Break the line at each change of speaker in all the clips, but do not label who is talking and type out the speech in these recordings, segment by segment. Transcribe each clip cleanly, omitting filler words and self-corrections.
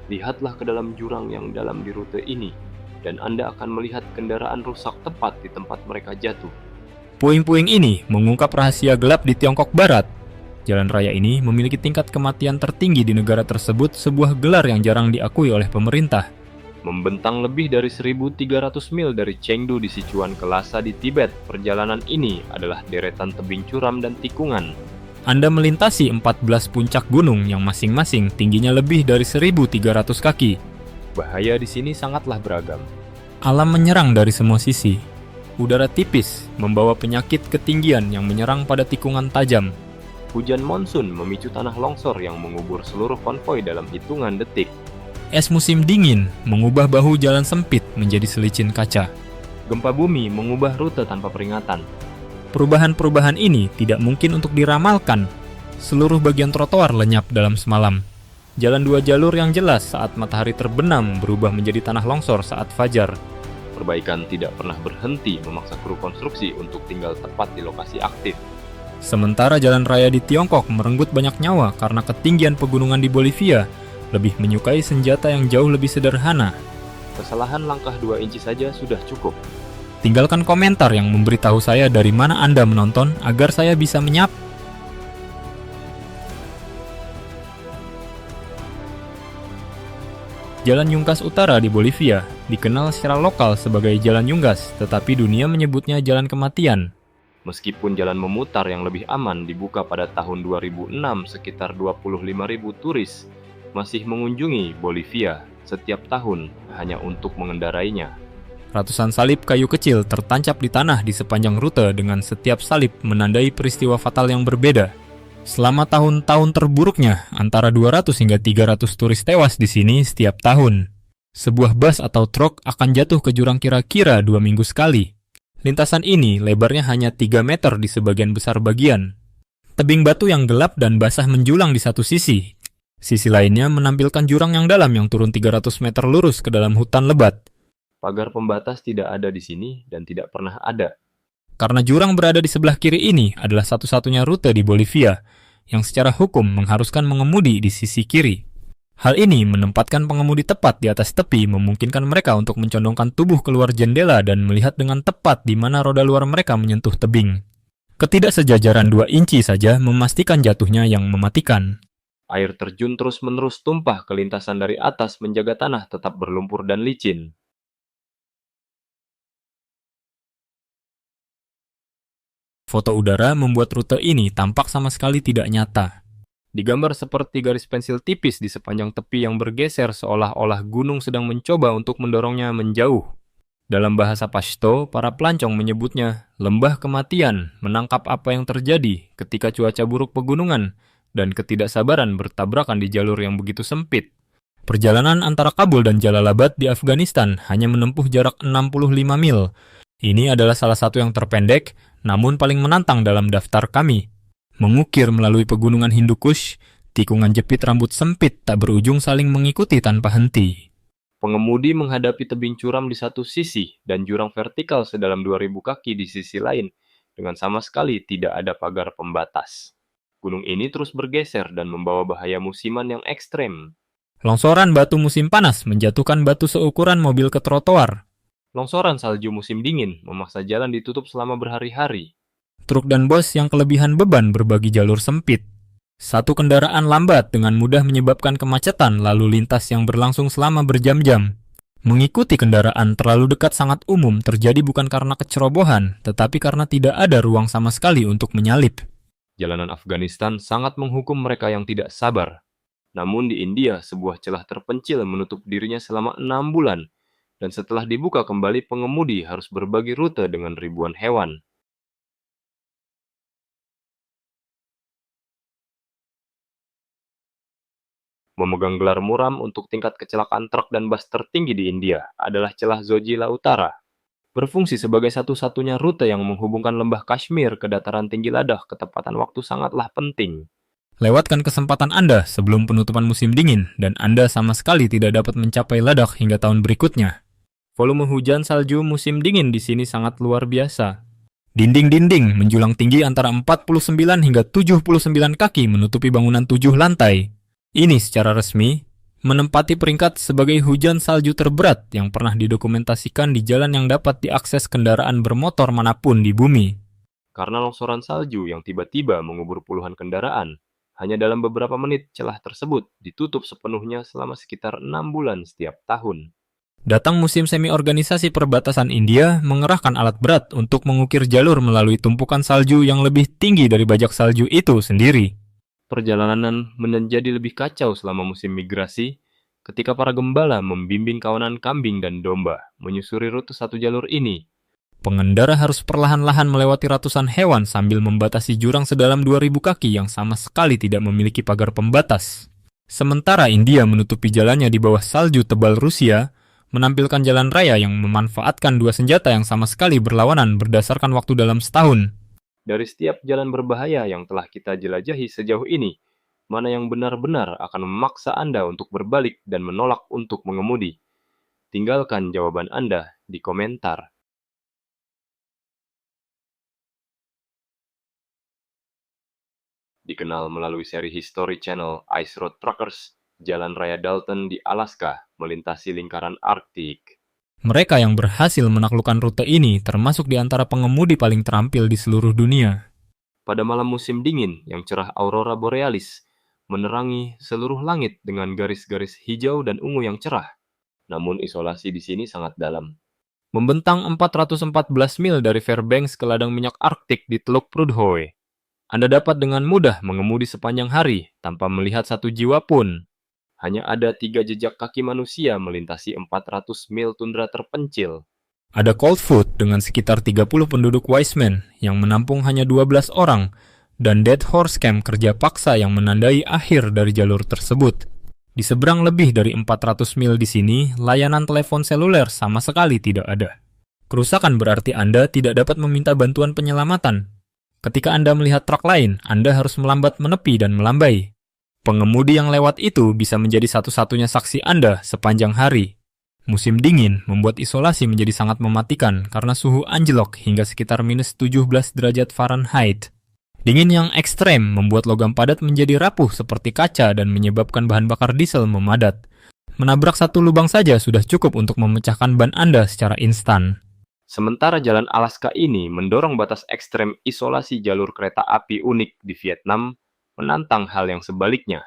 Lihatlah ke dalam jurang yang dalam di rute ini, dan Anda akan melihat kendaraan rusak tepat di tempat mereka jatuh.
Puing-puing ini mengungkap rahasia gelap di Tiongkok Barat. Jalan raya ini memiliki tingkat kematian tertinggi di negara tersebut, sebuah gelar yang jarang diakui oleh pemerintah.
Membentang lebih dari 1.300 mil dari Chengdu di Sichuan ke Lhasa di Tibet, perjalanan ini adalah deretan tebing curam dan tikungan.
Anda melintasi 14 puncak gunung yang masing-masing tingginya lebih dari 1.300 kaki.
Bahaya di sini sangatlah beragam.
Alam menyerang dari semua sisi. Udara tipis membawa penyakit ketinggian yang menyerang pada tikungan tajam.
Hujan monsun memicu tanah longsor yang mengubur seluruh konvoi dalam hitungan detik.
Es musim dingin mengubah bahu jalan sempit menjadi selicin kaca.
Gempa bumi mengubah rute tanpa peringatan.
Perubahan-perubahan ini tidak mungkin untuk diramalkan. Seluruh bagian trotoar lenyap dalam semalam. Jalan dua jalur yang jelas saat matahari terbenam berubah menjadi tanah longsor saat fajar.
Perbaikan tidak pernah berhenti memaksa kru konstruksi untuk tinggal tepat di lokasi aktif.
Sementara jalan raya di Tiongkok merenggut banyak nyawa karena ketinggian pegunungan di Bolivia lebih menyukai senjata yang jauh lebih sederhana.
Kesalahan langkah 2 inci saja sudah cukup.
Tinggalkan komentar yang memberitahu saya dari mana Anda menonton agar saya bisa menyap. Jalan Yungkas Utara di Bolivia dikenal secara lokal sebagai Jalan Yunggas, tetapi dunia menyebutnya Jalan Kematian.
Meskipun jalan memutar yang lebih aman dibuka pada tahun 2006, sekitar 25.000 turis masih mengunjungi Bolivia setiap tahun hanya untuk mengendarainya.
Ratusan salib kayu kecil tertancap di tanah di sepanjang rute dengan setiap salib menandai peristiwa fatal yang berbeda. Selama tahun-tahun terburuknya, antara 200 hingga 300 turis tewas di sini setiap tahun. Sebuah bus atau truk akan jatuh ke jurang kira-kira 2 minggu sekali. Lintasan ini lebarnya hanya 3 meter di sebagian besar bagian. Tebing batu yang gelap dan basah menjulang di satu sisi. Sisi lainnya menampilkan jurang yang dalam yang turun 300 meter lurus ke dalam hutan lebat.
Pagar pembatas tidak ada di sini dan tidak pernah ada.
Karena jurang berada di sebelah kiri ini adalah satu-satunya rute di Bolivia yang secara hukum mengharuskan mengemudi di sisi kiri. Hal ini menempatkan pengemudi tepat di atas tepi memungkinkan mereka untuk mencondongkan tubuh keluar jendela dan melihat dengan tepat di mana roda luar mereka menyentuh tebing. Ketidaksejajaran 2 inci saja memastikan jatuhnya yang mematikan.
Air terjun terus-menerus tumpah ke lintasan dari atas menjaga tanah tetap berlumpur dan licin.
Foto udara membuat rute ini tampak sama sekali tidak nyata. Digambar seperti garis pensil tipis di sepanjang tepi yang bergeser seolah-olah gunung sedang mencoba untuk mendorongnya menjauh. Dalam bahasa Pashto, para pelancong menyebutnya lembah kematian, menangkap apa yang terjadi ketika cuaca buruk pegunungan dan ketidaksabaran bertabrakan di jalur yang begitu sempit. Perjalanan antara Kabul dan Jalalabad di Afghanistan hanya menempuh jarak 65 mil. Ini adalah salah satu yang terpendek, namun paling menantang dalam daftar kami. Mengukir melalui pegunungan Hindu Kush, tikungan jepit rambut sempit tak berujung saling mengikuti tanpa henti.
Pengemudi menghadapi tebing curam di satu sisi dan jurang vertikal sedalam 2.000 kaki di sisi lain dengan sama sekali tidak ada pagar pembatas. Gunung ini terus bergeser dan membawa bahaya musiman yang ekstrem.
Longsoran batu musim panas menjatuhkan batu seukuran mobil ke trotoar.
Longsoran salju musim dingin memaksa jalan ditutup selama berhari-hari.
Truk dan bus yang kelebihan beban berbagi jalur sempit. Satu kendaraan lambat dengan mudah menyebabkan kemacetan lalu lintas yang berlangsung selama berjam-jam. Mengikuti kendaraan terlalu dekat sangat umum terjadi bukan karena kecerobohan, tetapi karena tidak ada ruang sama sekali untuk menyalip.
Jalanan Afghanistan sangat menghukum mereka yang tidak sabar. Namun di India, sebuah celah terpencil menutup dirinya selama 6 bulan. Dan setelah dibuka kembali, pengemudi harus berbagi rute dengan ribuan hewan. Memegang gelar muram untuk tingkat kecelakaan truk dan bus tertinggi di India adalah celah Zojila Utara. Berfungsi sebagai satu-satunya rute yang menghubungkan lembah Kashmir ke dataran tinggi Ladakh, ketepatan waktu sangatlah penting.
Lewatkan kesempatan Anda sebelum penutupan musim dingin dan Anda sama sekali tidak dapat mencapai Ladakh hingga tahun berikutnya. Volume hujan salju musim dingin di sini sangat luar biasa. Dinding-dinding menjulang tinggi antara 49 hingga 79 kaki menutupi bangunan 7 lantai. Ini secara resmi menempati peringkat sebagai hujan salju terberat yang pernah didokumentasikan di jalan yang dapat diakses kendaraan bermotor manapun di bumi.
Karena longsoran salju yang tiba-tiba mengubur puluhan kendaraan, hanya dalam beberapa menit celah tersebut ditutup sepenuhnya selama sekitar 6 bulan setiap tahun.
Datang musim semi organisasi perbatasan India mengerahkan alat berat untuk mengukir jalur melalui tumpukan salju yang lebih tinggi dari bajak salju itu sendiri.
Perjalanan menjadi lebih kacau selama musim migrasi, ketika para gembala membimbing kawanan kambing dan domba menyusuri rute satu jalur ini.
Pengendara harus perlahan-lahan melewati ratusan hewan sambil membatasi jurang sedalam 2000 kaki yang sama sekali tidak memiliki pagar pembatas. Sementara India menutupi jalannya di bawah salju tebal Rusia, menampilkan jalan raya yang memanfaatkan dua senjata yang sama sekali berlawanan berdasarkan waktu dalam setahun.
Dari setiap jalan berbahaya yang telah kita jelajahi sejauh ini, mana yang benar-benar akan memaksa Anda untuk berbalik dan menolak untuk mengemudi? Tinggalkan jawaban Anda di komentar. Dikenal melalui seri History Channel Ice Road Truckers, Jalan Raya Dalton di Alaska melintasi lingkaran Arktik.
Mereka yang berhasil menaklukkan rute ini termasuk di antara pengemudi paling terampil di seluruh dunia.
Pada malam musim dingin yang cerah aurora borealis, menerangi seluruh langit dengan garis-garis hijau dan ungu yang cerah. Namun isolasi di sini sangat dalam.
Membentang 414 mil dari Fairbanks ke ladang minyak Arktik di Teluk Prudhoe, Anda dapat dengan mudah mengemudi sepanjang hari tanpa melihat satu jiwa pun. Hanya ada 3 jejak kaki manusia melintasi 400 mil tundra terpencil. Ada Coldfoot dengan sekitar 30 penduduk Wiseman yang menampung hanya 12 orang, dan Dead Horse Camp kerja paksa yang menandai akhir dari jalur tersebut. Di seberang lebih dari 400 mil di sini, layanan telepon seluler sama sekali tidak ada. Kerusakan berarti Anda tidak dapat meminta bantuan penyelamatan. Ketika Anda melihat truk lain, Anda harus melambat menepi dan melambai. Pengemudi yang lewat itu bisa menjadi satu-satunya saksi Anda sepanjang hari. Musim dingin membuat isolasi menjadi sangat mematikan karena suhu anjlok hingga sekitar minus 17 derajat Fahrenheit. Dingin yang ekstrem membuat logam padat menjadi rapuh seperti kaca dan menyebabkan bahan bakar diesel memadat. Menabrak satu lubang saja sudah cukup untuk memecahkan ban Anda secara instan. Sementara jalan Alaska ini mendorong batas ekstrem isolasi jalur kereta api unik di Vietnam, menantang hal yang sebaliknya.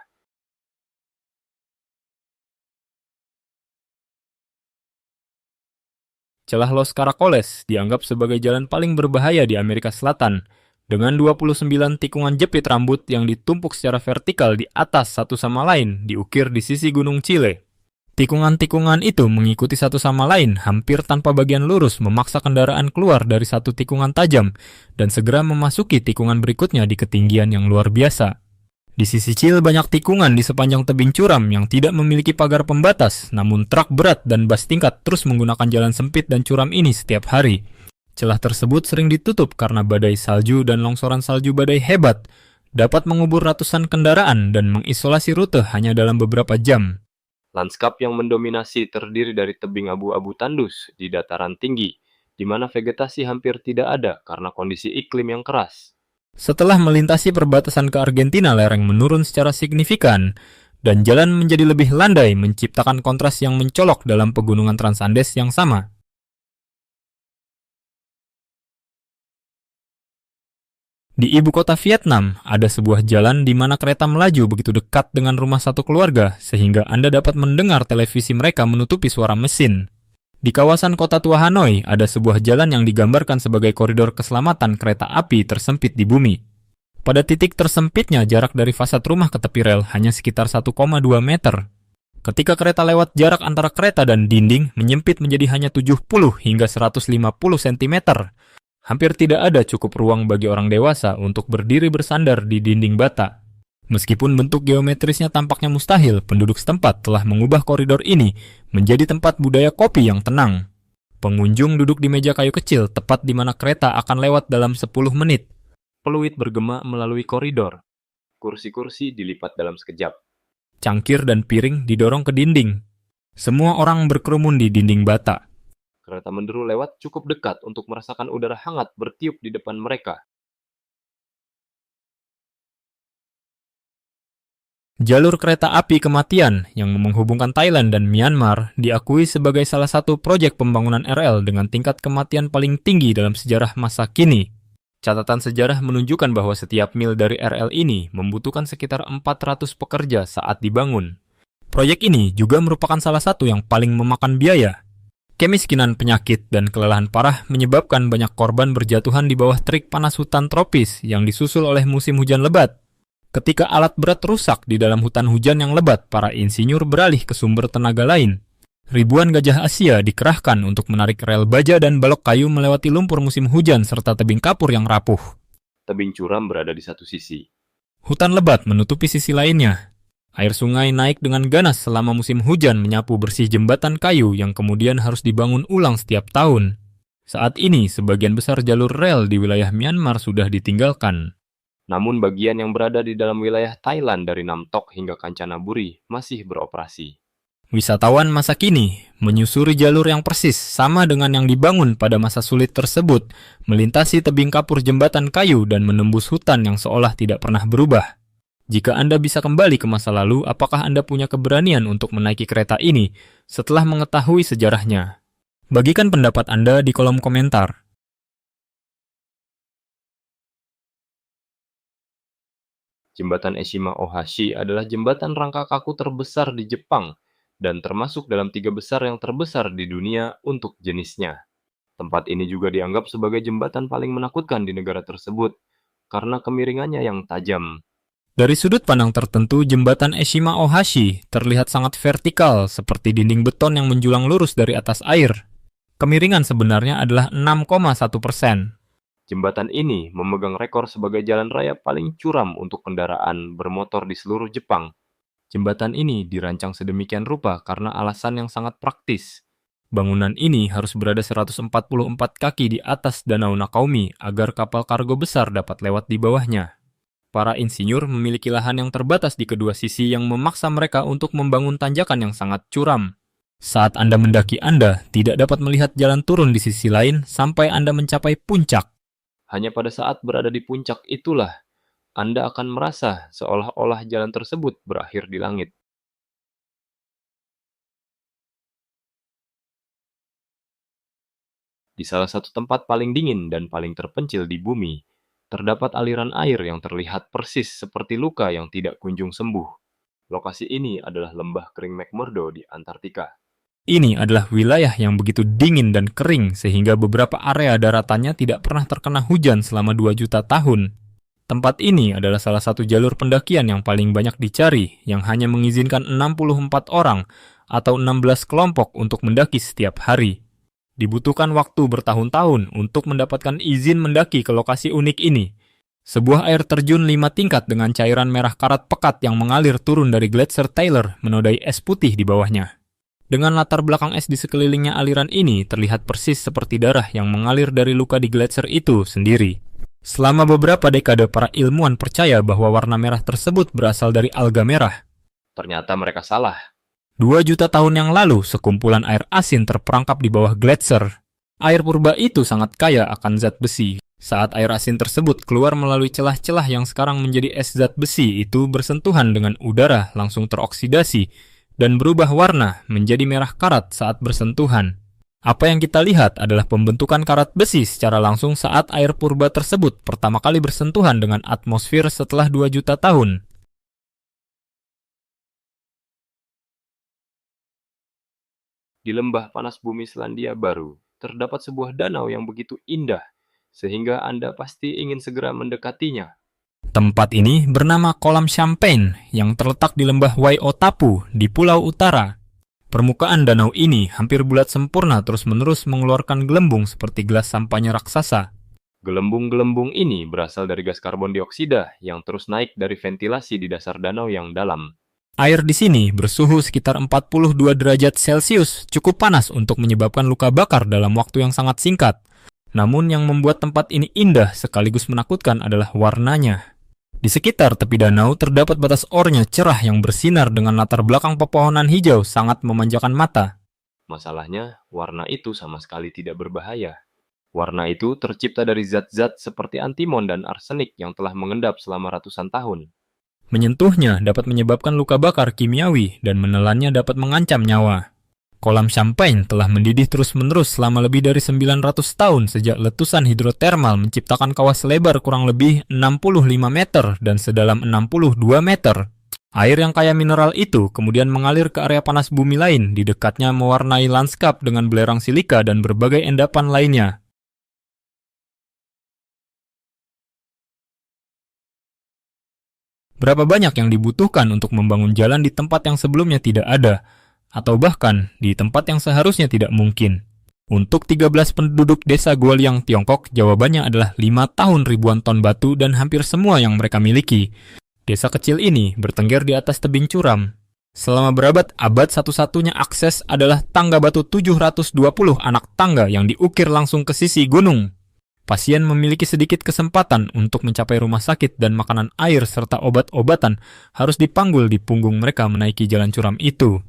Celah Los Caracoles dianggap sebagai jalan paling berbahaya di Amerika Selatan, dengan 29 tikungan jepit rambut yang ditumpuk secara vertikal di atas satu sama lain diukir di sisi Gunung Chile. Tikungan-tikungan itu mengikuti satu sama lain hampir tanpa bagian lurus memaksa kendaraan keluar dari satu tikungan tajam dan segera memasuki tikungan berikutnya di ketinggian yang luar biasa. Di sisi Chile banyak tikungan di sepanjang tebing curam yang tidak memiliki pagar pembatas, namun truk berat dan bus tingkat terus menggunakan jalan sempit dan curam ini setiap hari. Celah tersebut sering ditutup karena badai salju dan longsoran salju badai hebat dapat mengubur ratusan kendaraan dan mengisolasi rute hanya dalam beberapa jam. Lanskap yang mendominasi terdiri dari tebing abu-abu tandus di dataran tinggi, di mana vegetasi hampir tidak ada karena kondisi iklim yang keras. Setelah melintasi perbatasan ke Argentina, lereng menurun secara signifikan, dan jalan menjadi lebih landai menciptakan kontras yang mencolok dalam pegunungan Transandes yang sama. Di ibu kota Vietnam, ada sebuah jalan di mana kereta melaju begitu dekat dengan rumah satu keluarga, sehingga Anda dapat mendengar televisi mereka menutupi suara mesin. Di kawasan kota tua Hanoi, ada sebuah jalan yang digambarkan sebagai koridor keselamatan kereta api tersempit di bumi. Pada titik tersempitnya, jarak dari fasad rumah ke tepi rel hanya sekitar 1,2 meter. Ketika kereta lewat, jarak antara kereta dan dinding menyempit menjadi hanya 70 hingga 150 cm. Hampir tidak ada cukup ruang bagi orang dewasa untuk berdiri bersandar di dinding bata. Meskipun bentuk geometrisnya tampaknya mustahil, penduduk setempat telah mengubah koridor ini menjadi tempat budaya kopi yang tenang. Pengunjung duduk di meja kayu kecil tepat di mana kereta akan lewat dalam 10 menit. Peluit bergema melalui koridor. Kursi-kursi dilipat dalam sekejap. Cangkir dan piring didorong ke dinding. Semua orang berkerumun di dinding bata. Kereta menderu lewat cukup dekat untuk merasakan udara hangat bertiup di depan mereka. Jalur kereta api kematian yang menghubungkan Thailand dan Myanmar diakui sebagai salah satu proyek pembangunan RL dengan tingkat kematian paling tinggi dalam sejarah masa kini. Catatan sejarah menunjukkan bahwa setiap mil dari RL ini membutuhkan sekitar 400 pekerja saat dibangun. Proyek ini juga merupakan salah satu yang paling memakan biaya. Kemiskinan, penyakit, dan kelelahan parah menyebabkan banyak korban berjatuhan di bawah terik panas hutan tropis yang disusul oleh musim hujan lebat. Ketika alat berat rusak di dalam hutan hujan yang lebat, para insinyur beralih ke sumber tenaga lain. Ribuan gajah Asia dikerahkan untuk menarik rel baja dan balok kayu melewati lumpur musim hujan serta tebing kapur yang rapuh.
Tebing curam berada di satu sisi.
Hutan lebat menutupi sisi lainnya. Air sungai naik dengan ganas selama musim hujan menyapu bersih jembatan kayu yang kemudian harus dibangun ulang setiap tahun. Saat ini, sebagian besar jalur rel di wilayah Myanmar sudah ditinggalkan.
Namun bagian yang berada di dalam wilayah Thailand dari Namtok hingga Kanchanaburi masih beroperasi.
Wisatawan masa kini menyusuri jalur yang persis sama dengan yang dibangun pada masa sulit tersebut, melintasi tebing kapur jembatan kayu dan menembus hutan yang seolah tidak pernah berubah. Jika Anda bisa kembali ke masa lalu, apakah Anda punya keberanian untuk menaiki kereta ini setelah mengetahui sejarahnya? Bagikan pendapat Anda di kolom komentar.
Jembatan Eshima Ohashi adalah jembatan rangka kaku terbesar di Jepang dan termasuk dalam 3 besar yang terbesar di dunia untuk jenisnya. Tempat ini juga dianggap sebagai jembatan paling menakutkan di negara tersebut karena kemiringannya yang tajam.
Dari sudut pandang tertentu, jembatan Eshima Ohashi terlihat sangat vertikal seperti dinding beton yang menjulang lurus dari atas air. Kemiringan sebenarnya adalah 6,1%.
Jembatan ini memegang rekor sebagai jalan raya paling curam untuk kendaraan bermotor di seluruh Jepang. Jembatan ini dirancang sedemikian rupa karena alasan yang sangat praktis.
Bangunan ini harus berada 144 kaki di atas Danau Nakaomi agar kapal kargo besar dapat lewat di bawahnya. Para insinyur memiliki lahan yang terbatas di kedua sisi yang memaksa mereka untuk membangun tanjakan yang sangat curam. Saat Anda mendaki, Anda tidak dapat melihat jalan turun di sisi lain sampai Anda mencapai puncak.
Hanya pada saat berada di puncak itulah Anda akan merasa seolah-olah jalan tersebut berakhir di langit. Di salah satu tempat paling dingin dan paling terpencil di bumi, terdapat aliran air yang terlihat persis seperti luka yang tidak kunjung sembuh. Lokasi ini adalah lembah kering McMurdo di Antartika.
Ini adalah wilayah yang begitu dingin dan kering sehingga beberapa area daratannya tidak pernah terkena hujan selama 2 juta tahun. Tempat ini adalah salah satu jalur pendakian yang paling banyak dicari, yang hanya mengizinkan 64 orang atau 16 kelompok untuk mendaki setiap hari. Dibutuhkan waktu bertahun-tahun untuk mendapatkan izin mendaki ke lokasi unik ini. Sebuah air terjun 5 tingkat dengan cairan merah karat pekat yang mengalir turun dari Gletser Taylor menodai es putih di bawahnya. Dengan latar belakang es di sekelilingnya aliran ini terlihat persis seperti darah yang mengalir dari luka di gletser itu sendiri. Selama beberapa dekade para ilmuwan percaya bahwa warna merah tersebut berasal dari alga merah.
Ternyata mereka salah.
2 juta tahun yang lalu, sekumpulan air asin terperangkap di bawah gletser. Air purba itu sangat kaya akan zat besi. Saat air asin tersebut keluar melalui celah-celah yang sekarang menjadi es, zat besi itu bersentuhan dengan udara langsung teroksidasi dan berubah warna menjadi merah karat saat bersentuhan. Apa yang kita lihat adalah pembentukan karat besi secara langsung saat air purba tersebut pertama kali bersentuhan dengan atmosfer setelah 2 juta tahun.
Di lembah panas bumi Selandia Baru, terdapat sebuah danau yang begitu indah, sehingga Anda pasti ingin segera mendekatinya.
Tempat ini bernama Kolam Champagne yang terletak di lembah Waiotapu di Pulau Utara. Permukaan danau ini hampir bulat sempurna terus-menerus mengeluarkan gelembung seperti gelas sampahnya raksasa.
Gelembung-gelembung ini berasal dari gas karbon dioksida yang terus naik dari ventilasi di dasar danau yang dalam.
Air di sini bersuhu sekitar 42 derajat Celcius, cukup panas untuk menyebabkan luka bakar dalam waktu yang sangat singkat. Namun yang membuat tempat ini indah sekaligus menakutkan adalah warnanya. Di sekitar tepi danau terdapat batas oranye cerah yang bersinar dengan latar belakang pepohonan hijau sangat memanjakan mata.
Masalahnya, warna itu sama sekali tidak berbahaya. Warna itu tercipta dari zat-zat seperti antimon dan arsenik yang telah mengendap selama ratusan tahun.
Menyentuhnya dapat menyebabkan luka bakar kimiawi dan menelannya dapat mengancam nyawa. Kolam Champagne telah mendidih terus-menerus selama lebih dari 900 tahun sejak letusan hidrotermal menciptakan kawah selebar kurang lebih 65 meter dan sedalam 62 meter. Air yang kaya mineral itu kemudian mengalir ke area panas bumi lain, di dekatnya mewarnai lanskap dengan belerang silika dan berbagai endapan lainnya. Berapa banyak yang dibutuhkan untuk membangun jalan di tempat yang sebelumnya tidak ada, atau bahkan di tempat yang seharusnya tidak mungkin? Untuk 13 penduduk desa Guoliang, Tiongkok, jawabannya adalah 5 tahun ribuan ton batu dan hampir semua yang mereka miliki. Desa kecil ini bertengger di atas tebing curam. Selama berabad-abad satu-satunya akses adalah tangga batu 720 anak tangga yang diukir langsung ke sisi gunung. Pasien memiliki sedikit kesempatan untuk mencapai rumah sakit dan makanan air serta obat-obatan harus dipanggul di punggung mereka menaiki jalan curam itu.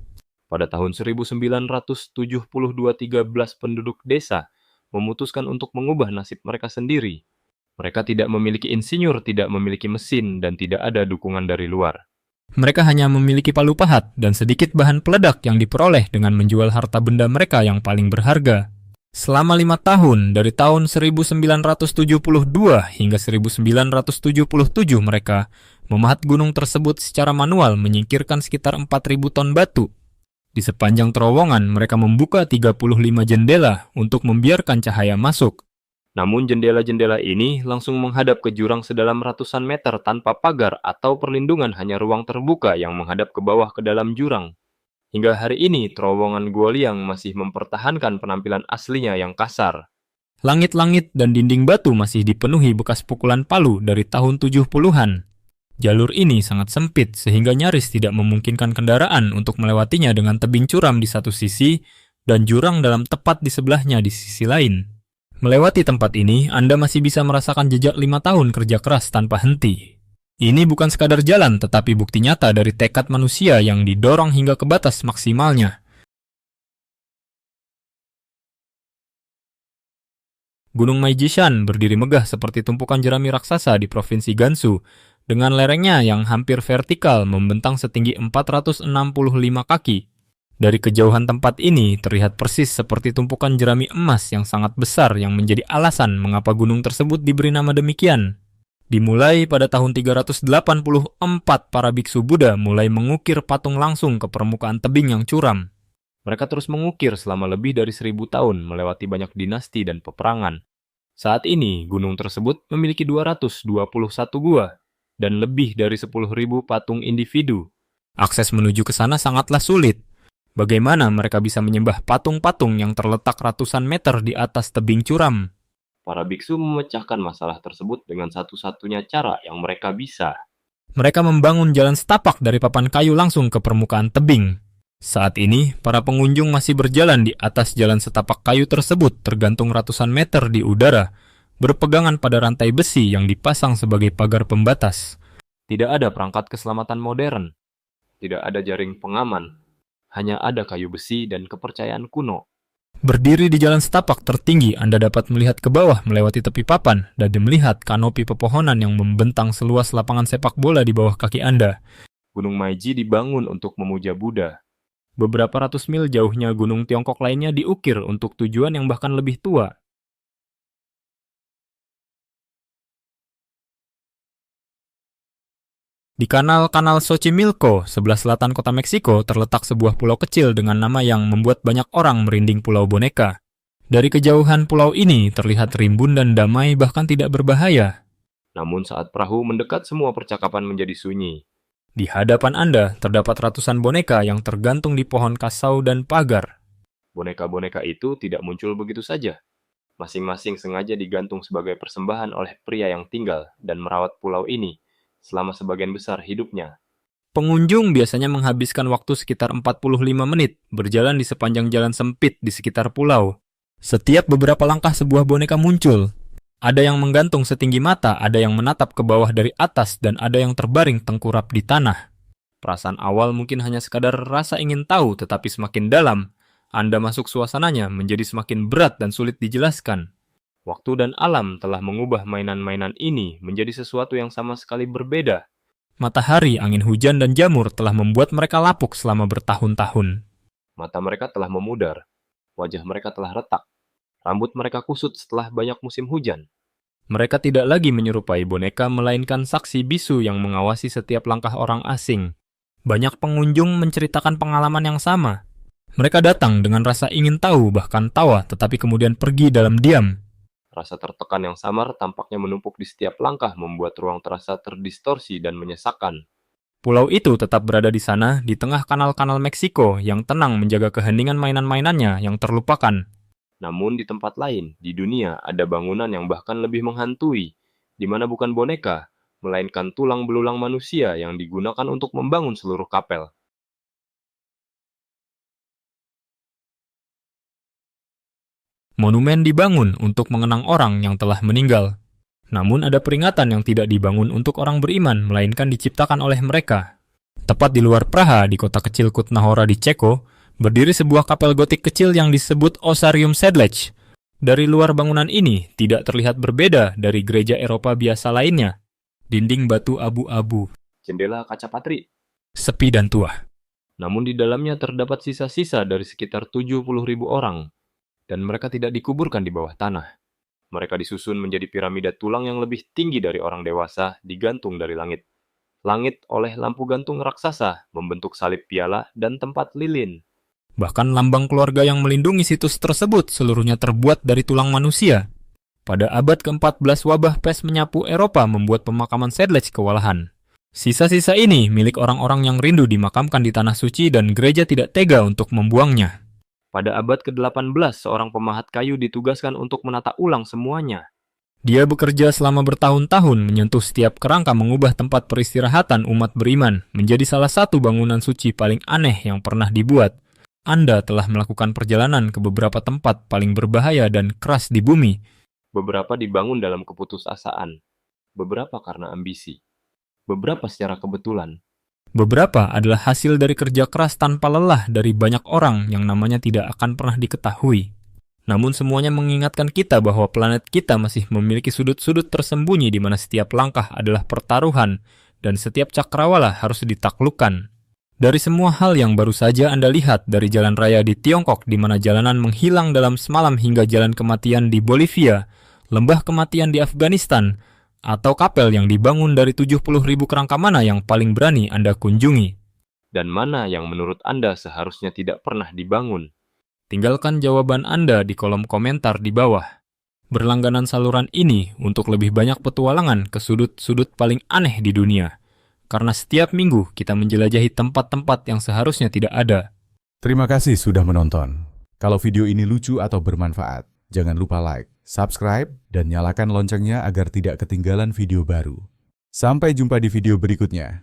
Pada tahun 1972, 13 penduduk desa memutuskan untuk mengubah nasib mereka sendiri. Mereka tidak memiliki insinyur, tidak memiliki mesin, dan tidak ada dukungan dari luar.
Mereka hanya memiliki palu pahat dan sedikit bahan peledak yang diperoleh dengan menjual harta benda mereka yang paling berharga. Selama 5 tahun, dari tahun 1972 hingga 1977 mereka memahat gunung tersebut secara manual menyingkirkan sekitar 4.000 ton batu. Di sepanjang terowongan, mereka membuka 35 jendela untuk membiarkan cahaya masuk.
Namun jendela-jendela ini langsung menghadap ke jurang sedalam ratusan meter tanpa pagar atau perlindungan, hanya ruang terbuka yang menghadap ke bawah ke dalam jurang. Hingga hari ini, terowongan Guoliang masih mempertahankan penampilan aslinya yang kasar.
Langit-langit dan dinding batu masih dipenuhi bekas pukulan palu dari tahun 70-an. Jalur ini sangat sempit sehingga nyaris tidak memungkinkan kendaraan untuk melewatinya dengan tebing curam di satu sisi dan jurang dalam tepat di sebelahnya di sisi lain. Melewati tempat ini, Anda masih bisa merasakan jejak 5 tahun kerja keras tanpa henti. Ini bukan sekadar jalan, tetapi bukti nyata dari tekad manusia yang didorong hingga ke batas maksimalnya. Gunung Maijishan berdiri megah seperti tumpukan jerami raksasa di provinsi Gansu, dengan lerengnya yang hampir vertikal membentang setinggi 465 kaki. Dari kejauhan tempat ini terlihat persis seperti tumpukan jerami emas yang sangat besar yang menjadi alasan mengapa gunung tersebut diberi nama demikian. Dimulai pada tahun 384, para biksu Buddha mulai mengukir patung langsung ke permukaan tebing yang curam. Mereka terus mengukir selama lebih dari 1000 tahun melewati banyak dinasti dan peperangan. Saat ini, gunung tersebut memiliki 221 gua dan lebih dari 10.000 patung individu. Akses menuju ke sana sangatlah sulit. Bagaimana mereka bisa menyembah patung-patung yang terletak ratusan meter di atas tebing curam? Para biksu memecahkan masalah tersebut dengan satu-satunya cara yang mereka bisa. Mereka membangun jalan setapak dari papan kayu langsung ke permukaan tebing. Saat ini, para pengunjung masih berjalan di atas jalan setapak kayu tersebut tergantung ratusan meter di udara, berpegangan pada rantai besi yang dipasang sebagai pagar pembatas. Tidak ada perangkat keselamatan modern. Tidak ada jaring pengaman. Hanya ada kayu besi dan kepercayaan kuno. Berdiri di jalan setapak tertinggi, Anda dapat melihat ke bawah melewati tepi papan dan melihat kanopi pepohonan yang membentang seluas lapangan sepak bola di bawah kaki Anda. Gunung Maiji dibangun untuk memuja Buddha. Beberapa ratus mil jauhnya gunung Tiongkok lainnya diukir untuk tujuan yang bahkan lebih tua. Di kanal Xochimilco, sebelah selatan kota Meksiko, terletak sebuah pulau kecil dengan nama yang membuat banyak orang merinding Pulau Boneka. Dari kejauhan pulau ini terlihat rimbun dan damai, bahkan tidak berbahaya. Namun saat perahu mendekat, semua percakapan menjadi sunyi. Di hadapan Anda terdapat ratusan boneka yang tergantung di pohon kasau dan pagar. Boneka-boneka itu tidak muncul begitu saja. Masing-masing sengaja digantung sebagai persembahan oleh pria yang tinggal dan merawat pulau ini selama sebagian besar hidupnya. Pengunjung biasanya menghabiskan waktu sekitar 45 menit berjalan di sepanjang jalan sempit di sekitar pulau. Setiap beberapa langkah sebuah boneka muncul. Ada yang menggantung setinggi mata, ada yang menatap ke bawah dari atas, dan ada yang terbaring tengkurap di tanah. Perasaan awal mungkin hanya sekadar rasa ingin tahu, tetapi semakin dalam, Anda masuk suasananya menjadi semakin berat dan sulit dijelaskan. Waktu dan alam telah mengubah mainan-mainan ini menjadi sesuatu yang sama sekali berbeda. Matahari, angin hujan, dan jamur telah membuat mereka lapuk selama bertahun-tahun.
Mata mereka telah memudar, wajah mereka telah retak, rambut mereka kusut setelah banyak musim hujan.
Mereka tidak lagi menyerupai boneka, melainkan saksi bisu yang mengawasi setiap langkah orang asing. Banyak pengunjung menceritakan pengalaman yang sama. Mereka datang dengan rasa ingin tahu, bahkan tawa, tetapi kemudian pergi dalam diam.
Rasa tertekan yang samar tampaknya menumpuk di setiap langkah, membuat ruang terasa terdistorsi dan menyesakkan.
Pulau itu tetap berada di sana, di tengah kanal-kanal Meksiko yang tenang menjaga keheningan mainan-mainannya yang terlupakan.
Namun di tempat lain, di dunia, ada bangunan yang bahkan lebih menghantui, di mana bukan boneka, melainkan tulang belulang manusia yang digunakan untuk membangun seluruh kapel.
Monumen dibangun untuk mengenang orang yang telah meninggal. Namun ada peringatan yang tidak dibangun untuk orang beriman, melainkan diciptakan oleh mereka. Tepat di luar Praha, di kota kecil Kutná Hora di Ceko, berdiri sebuah kapel gotik kecil yang disebut Osarium Sedlec. Dari luar bangunan ini tidak terlihat berbeda dari gereja Eropa biasa lainnya. Dinding batu abu-abu,
Jendela kaca patri.
sepi dan tua.
Namun di dalamnya terdapat sisa-sisa dari sekitar 70.000 orang, dan mereka tidak dikuburkan di bawah tanah. Mereka disusun menjadi piramida tulang yang lebih tinggi dari orang dewasa, digantung dari langit. Langit oleh lampu gantung raksasa, membentuk salib piala dan tempat lilin.
Bahkan lambang keluarga yang melindungi situs tersebut seluruhnya terbuat dari tulang manusia. Pada abad ke-14 wabah pes menyapu Eropa membuat pemakaman Sedlec kewalahan. Sisa-sisa ini milik orang-orang yang rindu dimakamkan di tanah suci dan gereja tidak tega untuk membuangnya.
Pada abad ke-18, seorang pemahat kayu ditugaskan untuk menata ulang semuanya.
Dia bekerja selama bertahun-tahun menyentuh setiap kerangka, mengubah tempat peristirahatan umat beriman menjadi salah satu bangunan suci paling aneh yang pernah dibuat. Anda telah melakukan perjalanan ke beberapa tempat paling berbahaya dan keras di bumi.
Beberapa dibangun dalam keputusasaan, beberapa karena ambisi, beberapa secara kebetulan.
Beberapa adalah hasil dari kerja keras tanpa lelah dari banyak orang yang namanya tidak akan pernah diketahui. Namun semuanya mengingatkan kita bahwa planet kita masih memiliki sudut-sudut tersembunyi di mana setiap langkah adalah pertaruhan dan setiap cakrawala harus ditaklukkan. Dari semua hal yang baru saja Anda lihat, dari jalan raya di Tiongkok di mana jalanan menghilang dalam semalam hingga jalan kematian di Bolivia, lembah kematian di Afghanistan, atau kapel yang dibangun dari 70.000 kerangka, mana yang paling berani Anda kunjungi?
Dan mana yang menurut Anda seharusnya tidak pernah dibangun?
Tinggalkan jawaban Anda di kolom komentar di bawah. Berlangganan saluran ini untuk lebih banyak petualangan ke sudut-sudut paling aneh di dunia. Karena setiap minggu kita menjelajahi tempat-tempat yang seharusnya tidak ada.
Terima kasih sudah menonton. Kalau video ini lucu atau bermanfaat, jangan lupa like, subscribe, dan nyalakan loncengnya agar tidak ketinggalan video baru. Sampai jumpa di video berikutnya.